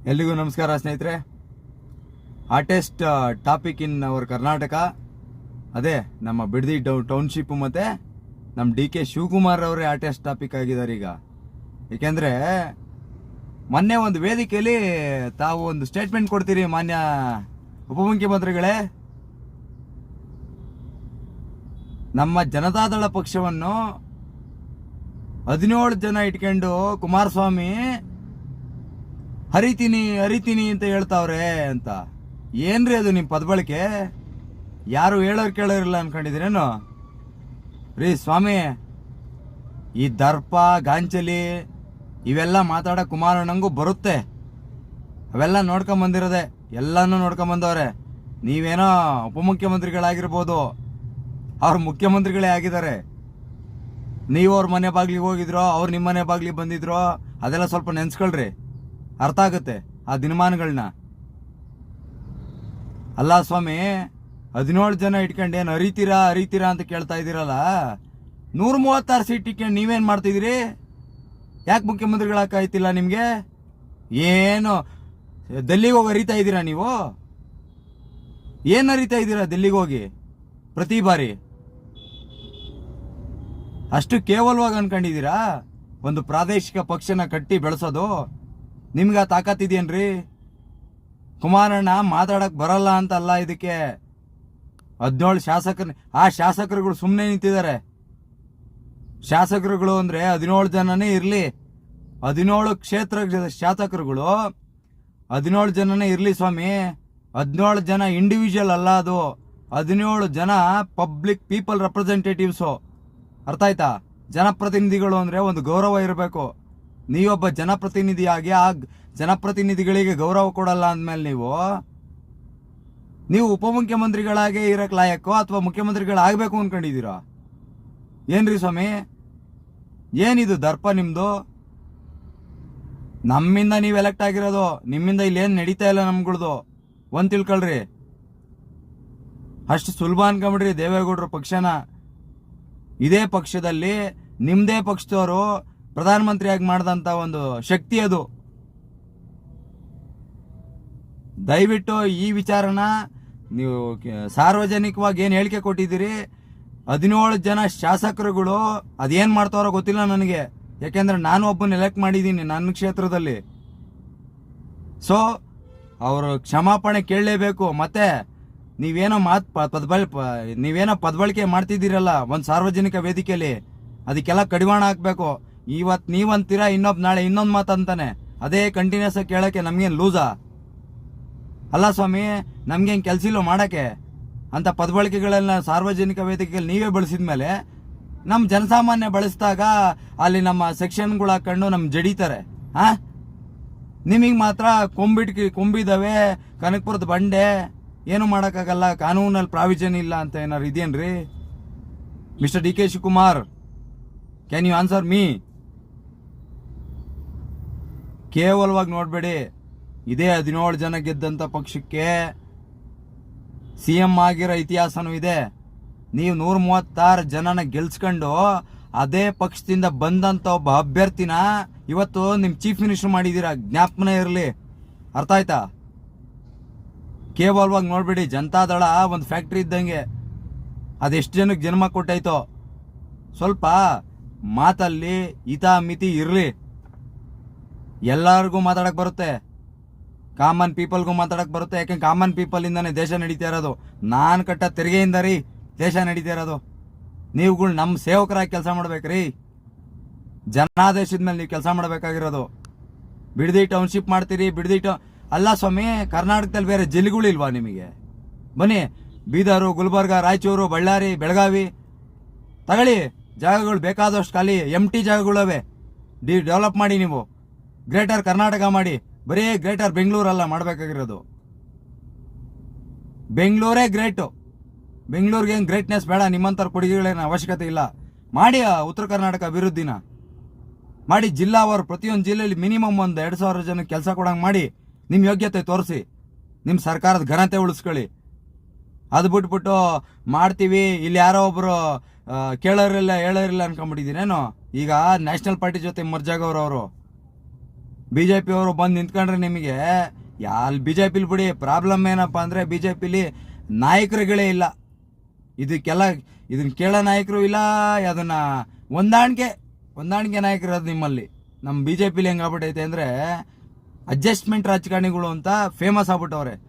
ಎಲ್ಲಿಗೂ ನಮಸ್ಕಾರ ಸ್ನೇಹಿತರೆ. Hottest topic in our Karnataka ಅದೇ ನಮ್ಮ ಬಿಡದಿ ಟೌನ್ಶಿಪ್ ಮತ್ತೆ ನಮ್ಮ ಡಿ ಕೆ ಶಿವಕುಮಾರ್ ಅವರೇ ಹಾಟೆಸ್ಟ್ ಟಾಪಿಕ್ ಆಗಿದ್ದಾರೆ ಈಗ. ಏಕೆಂದರೆ ಮೊನ್ನೆ ಒಂದು ವೇದಿಕೆಯಲ್ಲಿ ತಾವು ಒಂದು ಸ್ಟೇಟ್ಮೆಂಟ್ ಕೊಡ್ತೀರಿ ಮಾನ್ಯ ಉಪಮುಖ್ಯಮಂತ್ರಿಗಳೇ. ನಮ್ಮ ಜನತಾದಳ ಪಕ್ಷವನ್ನು 17 ಜನ ಇಟ್ಕೊಂಡು ಕುಮಾರಸ್ವಾಮಿ ಹರಿತೀನಿ ಅಂತ ಹೇಳ್ತಾವ್ರೆ ಅಂತ. ಏನ್ರಿ ಅದು ನಿಮ್ಮ ಪದಬಳಕೆ? ಯಾರು ಹೇಳೋರು ಕೇಳೋರಿಲ್ಲ ಅನ್ಕೊಂಡಿದ್ದೀರೇನು ರೀ ಸ್ವಾಮಿ? ಈ ದರ್ಪ ಗಾಂಚಲಿ ಇವೆಲ್ಲ ಮಾತಾಡೋ ಕುಮಾರಣ್ಣಂಗೂ ಬರುತ್ತೆ. ಅವೆಲ್ಲ ನೋಡ್ಕೊಂಬಂದಿರೋದೆ, ಎಲ್ಲಾನು ನೋಡ್ಕೊಂಬಂದವ್ರೆ. ನೀವೇನೋ ಉಪಮುಖ್ಯಮಂತ್ರಿಗಳಾಗಿರ್ಬೋದು, ಅವ್ರು ಮುಖ್ಯಮಂತ್ರಿಗಳೇ ಆಗಿದ್ದಾರೆ. ನೀವು ಅವ್ರ ಮನೆ ಬಾಗ್ಲಿಗೆ ಹೋಗಿದ್ರೋ, ಅವ್ರು ನಿಮ್ಮ ಮನೆ ಬಾಗ್ಲಿಗೆ ಬಂದಿದ್ರೋ, ಅದೆಲ್ಲ ಸ್ವಲ್ಪ ನೆನ್ಸ್ಕೊಳ್ರಿ, ಅರ್ಥ ಆಗುತ್ತೆ ಆ ದಿನಮಾನಗಳನ್ನ. ಅಲ್ಲ ಸ್ವಾಮಿ, 17 ಜನ ಇಟ್ಕೊಂಡು ಏನು ಹರಿತೀರಾ ಅಂತ ಕೇಳ್ತಾ ಇದ್ದೀರಲ್ಲ. 136 ಸೀಟ್ ಇಟ್ಕೊಂಡು ನೀವೇನು ಮಾಡ್ತಿದ್ದೀರಿ? ಯಾಕೆ ಮುಖ್ಯಮಂತ್ರಿಗಳಾಕಾಯ್ತಿಲ್ಲ ನಿಮಗೆ? ಏನು ಡೆಲ್ಲಿಗೆ ಹೋಗಿ ಹರಿತಾ ಇದ್ದೀರಾ ನೀವು? ಏನು ಹರಿತಾ ಇದ್ದೀರಾ ಡೆಲ್ಲಿಗೆ ಹೋಗಿ ಪ್ರತಿ ಬಾರಿ? ಅಷ್ಟು ಕೇವಲವಾಗಿ ಅನ್ಕೊಂಡಿದ್ದೀರಾ ಒಂದು ಪ್ರಾದೇಶಿಕ ಪಕ್ಷನ ಕಟ್ಟಿ ಬೆಳೆಸೋದು? ನಿಮ್ಗೆ ಆ ತಾಕತ್ತಿದೇನ್ರಿ? ಕುಮಾರಣ್ಣ ಮಾತಾಡಕ್ ಬರಲ್ಲ ಅಂತ ಅಲ್ಲ ಇದಕ್ಕೆ. 17 ಶಾಸಕರು, ಆ ಶಾಸಕರುಗಳು ಸುಮ್ಮನೆ ನಿಂತಿದ್ದಾರೆ. ಶಾಸಕರುಗಳು ಅಂದ್ರೆ 17 ಜನನೇ ಇರಲಿ, 17 ಕ್ಷೇತ್ರ ಶಾಸಕರುಗಳು 17 ಜನನೇ ಇರಲಿ ಸ್ವಾಮಿ. 17 ಜನ ಇಂಡಿವಿಜುವಲ್ ಅಲ್ಲ, ಅದು 17 ಜನ ಪಬ್ಲಿಕ್ ಪೀಪಲ್ ರೆಪ್ರೆಸೆಂಟೇಟಿವ್ಸು. ಅರ್ಥ ಆಯ್ತಾ? ಜನಪ್ರತಿನಿಧಿಗಳು ಅಂದ್ರೆ ಒಂದು ಗೌರವ ಇರಬೇಕು. ನೀವೊಬ್ಬ ಜನಪ್ರತಿನಿಧಿಯಾಗಿ ಆ ಜನಪ್ರತಿನಿಧಿಗಳಿಗೆ ಗೌರವ ಕೊಡಲ್ಲ ಅಂದಮೇಲೆ ನೀವು ಉಪಮುಖ್ಯಮಂತ್ರಿಗಳಾಗೆ ಇರಕ್ ಲಾಯಕ್ಕೋ ಅಥವಾ ಮುಖ್ಯಮಂತ್ರಿಗಳಾಗಬೇಕು ಅನ್ಕೊಂಡಿದ್ದೀರಾ? ಏನ್ರಿ ಸ್ವಾಮಿ, ಏನಿದು ದರ್ಪ ನಿಮ್ದು? ನಮ್ಮಿಂದ ನೀವು ಎಲೆಕ್ಟ್ ಆಗಿರೋದು, ನಿಮ್ಮಿಂದ ಇಲ್ಲಿ ಏನು ನಡೀತಾ ಇಲ್ಲ ನಮ್ಗಳ್ದು. ಒಂದ್ ತಿಳ್ಕೊಳ್ರಿ, ಅಷ್ಟು ಸುಲಭ ಅನ್ಕೊಂಬಿಡ್ರಿ ದೇವೇಗೌಡರು ಪಕ್ಷನ. ಇದೇ ಪಕ್ಷದಲ್ಲಿ ನಿಮ್ದೇ ಪಕ್ಷದವರು ಪ್ರಧಾನಮಂತ್ರಿಯಾಗಿ ಮಾಡಿದಂತ ಒಂದು ಶಕ್ತಿ ಅದು. ದಯವಿಟ್ಟು ಈ ವಿಚಾರನ ನೀವು ಸಾರ್ವಜನಿಕವಾಗಿ ಏನು ಹೇಳಿಕೆ ಕೊಟ್ಟಿದ್ದೀರಿ, 17 ಜನ ಶಾಸಕರುಗಳು ಅದೇನ್ ಮಾಡ್ತಾರೋ ಗೊತ್ತಿಲ್ಲ ನನಗೆ. ಯಾಕೆಂದ್ರೆ ನಾನು ಒಬ್ಬನ ಎಲೆಕ್ಟ್ ಮಾಡಿದ್ದೀನಿ ನನ್ನ ಕ್ಷೇತ್ರದಲ್ಲಿ. ಸೊ ಅವರು ಕ್ಷಮಾಪಣೆ ಕೇಳಲೇಬೇಕು. ಮತ್ತೆ ನೀವೇನೋ ಪದಬಳಕೆ ಮಾಡ್ತಿದ್ದೀರಲ್ಲ ಒಂದು ಸಾರ್ವಜನಿಕ ವೇದಿಕೆಯಲ್ಲಿ, ಅದಕ್ಕೆಲ್ಲ ಕಡಿವಾಣ ಹಾಕ್ಬೇಕು. ಇವತ್ತು ನೀವಂತೀರಾ, ಇನ್ನೊಬ್ಬ ನಾಳೆ ಇನ್ನೊಂದು ಮಾತಂತಾನೆ. ಅದೇ ಕಂಟಿನ್ಯೂಸ್ ಆಗಿ ಕೇಳಕ್ಕೆ ನಮ್ಗೇನು ಲೂಸಾ? ಅಲ್ಲ ಸ್ವಾಮಿ, ನಮ್ಗೇನು ಕೆಲಸ ಇಲ್ಲ ಮಾಡಕ್ಕೆ ಅಂತ ಪದಬಳಕೆಗಳೆಲ್ಲ ಸಾರ್ವಜನಿಕ ವೇದಿಕೆಯಲ್ಲಿ ನೀವೇ ಬಳಸಿದ್ಮೇಲೆ ನಮ್ಮ ಜನಸಾಮಾನ್ಯ ಬಳಸಿದಾಗ ಅಲ್ಲಿ ನಮ್ಮ ಸೆಕ್ಷನ್ಗಳು ಹಾಕೊಂಡು ನಮ್ ಜಡಿತಾರೆ. ನಿಮಗೆ ಮಾತ್ರ ಕೊಂಬಿದಾವೆ, ಕನಕಪುರದ ಬಂಡೆ, ಏನು ಮಾಡೋಕ್ಕಾಗಲ್ಲ, ಕಾನೂನಲ್ಲಿ ಪ್ರಾವಿಷನ್ ಇಲ್ಲ ಅಂತ ಏನಾರು ಇದೆಯೇನ್ರಿ? Mister D K Shivakumar, can you answer me? ಕೇವಲವಾಗಿ ನೋಡ್ಬೇಡಿ, ಇದೇ 17 ಜನ ಗೆದ್ದಂತ ಪಕ್ಷಕ್ಕೆ ಸಿಎಂ ಆಗಿರೋ ಇತಿಹಾಸನೂ ಇದೆ. ನೀವು 136 ಜನನ ಗೆಲ್ಸ್ಕೊಂಡು ಅದೇ ಪಕ್ಷದಿಂದ ಬಂದಂತ ಒಬ್ಬ ಅಭ್ಯರ್ಥಿನ ಇವತ್ತು ನಿಮ್ ಚೀಫ್ ಮಿನಿಸ್ಟರ್ ಮಾಡಿದೀರಾ, ಜ್ಞಾಪನ ಇರಲಿ. ಅರ್ಥ ಆಯ್ತಾ? ಕೇವಲವಾಗಿ ನೋಡ್ಬೇಡಿ, ಜನತಾದಳ ಒಂದು ಫ್ಯಾಕ್ಟ್ರಿ ಇದ್ದಂಗೆ, ಅದೆಷ್ಟು ಜನಕ್ಕೆ ಜನ್ಮ ಕೊಟ್ಟಾಯ್ತೋ. ಸ್ವಲ್ಪ ಮಾತಲ್ಲಿ ಹಿತ ಮಿತಿ ಇರಲಿ. ಎಲ್ಲರಿಗೂ ಮಾತಾಡಕ್ ಬರುತ್ತೆ, ಕಾಮನ್ ಪೀಪಲ್ಗೂ ಮಾತಾಡಕ್ ಬರುತ್ತೆ. ಯಾಕೆಂದ್ರೆ ಕಾಮನ್ ಪೀಪಲ್ ಇಂದಾನೆ ದೇಶ ನಡೀತಾ ಇರೋದು. ನಾನು ಕಟ್ಟ ತೆರಿಗೆಯಿಂದ ರೀ ದೇಶ ನಡೀತಾ ಇರೋದು. ನೀವುಗಳು ನಮ್ಮ ಸೇವಕರಾಗಿ ಕೆಲಸ ಮಾಡ್ಬೇಕ್ರಿ. ಜನಾದೇಶದ ಮೇಲೆ ನೀವು ಕೆಲಸ ಮಾಡಬೇಕಾಗಿರೋದು. ಬಿಡದಿ ಟೌನ್ಶಿಪ್ ಮಾಡ್ತೀರಿ, ಅಲ್ಲ ಸ್ವಾಮಿ, ಕರ್ನಾಟಕದಲ್ಲಿ ಬೇರೆ ಜಿಲ್ಲೆಗಳಿಲ್ವಾ ನಿಮಗೆ? ಬನ್ನಿ, ಬೀದರು, ಗುಲ್ಬರ್ಗ, ರಾಯಚೂರು, ಬಳ್ಳಾರಿ, ಬೆಳಗಾವಿ ತಗೊಳ್ಳಿ, ಜಾಗಗಳು ಬೇಕಾದಷ್ಟು ಖಾಲಿ ಎಂಟಿ ಜಾಗಗಳವೆ. ಡೆವಲಪ್ ಮಾಡಿ, ನೀವು ಗ್ರೇಟರ್ ಕರ್ನಾಟಕ ಮಾಡಿ. ಬರೀ ಗ್ರೇಟರ್ ಬೆಂಗಳೂರಲ್ಲ ಮಾಡಬೇಕಾಗಿರೋದು. ಬೆಂಗಳೂರೇ ಗ್ರೇಟು. ಬೆಂಗಳೂರಿಗೆ ಏನು ಗ್ರೇಟ್ನೆಸ್ ಬೇಡ, ನಿಮ್ಮಂಥವ್ರ ಕೊಡುಗೆಗಳೇನು ಅವಶ್ಯಕತೆ ಇಲ್ಲ. ಮಾಡಿ ಉತ್ತರ ಕರ್ನಾಟಕ ಅಭಿವೃದ್ಧಿನ ಮಾಡಿ. ಜಿಲ್ಲಾವಾರು ಪ್ರತಿಯೊಂದು ಜಿಲ್ಲೆಯಲ್ಲಿ ಮಿನಿಮಮ್ ಒಂದು 2,000 ಜನಕ್ಕೆ ಕೆಲಸ ಕೊಡಂಗೆ ಮಾಡಿ. ನಿಮ್ಮ ಯೋಗ್ಯತೆ ತೋರಿಸಿ, ನಿಮ್ಮ ಸರ್ಕಾರದ ಘನತೆ ಉಳಿಸ್ಕೊಳ್ಳಿ. ಅದು ಬಿಟ್ಬಿಟ್ಟು ಮಾಡ್ತೀವಿ, ಇಲ್ಲಿ ಯಾರೋ ಒಬ್ರು ಕೇಳೋರಿಲ್ಲ ಹೇಳೋರಿಲ್ಲ ಅನ್ಕೊಂಡ್ಬಿಟ್ಟಿದ್ದೀನೇನು? ಈಗ ನ್ಯಾಷನಲ್ ಪಾರ್ಟಿ ಜೊತೆ ಮರ್ಜ್ ಆಗೋರು ಅವರು. BJP ಅವರು ಬಂದು ನಿಂತ್ಕೊಂಡ್ರೆ ನಿಮಗೆ ಅಲ್ಲಿ BJP ಬಿಡಿ. ಪ್ರಾಬ್ಲಮ್ ಏನಪ್ಪಾ ಅಂದ್ರೆ BJP ನಾಯಕರುಗಳೇ ಇಲ್ಲ. ಇದನ್ನ ಕೇಳೋ ನಾಯಕರು ಇಲ್ಲ. ಅದನ್ನ ಹೊಂದಾಣಿಕೆ ನಾಯಕರು ಅದು ನಿಮ್ಮಲ್ಲಿ. ನಮ್ಮ BJP ಹೆಂಗಾಗ್ಬಿಟ್ಟೈತೆ ಅಂದ್ರೆ ಅಡ್ಜಸ್ಟ್ಮೆಂಟ್ ರಾಜಕಾರಣಿಗಳು ಅಂತ ಫೇಮಸ್ ಆಗ್ಬಿಟ್ಟವ್ರೆ.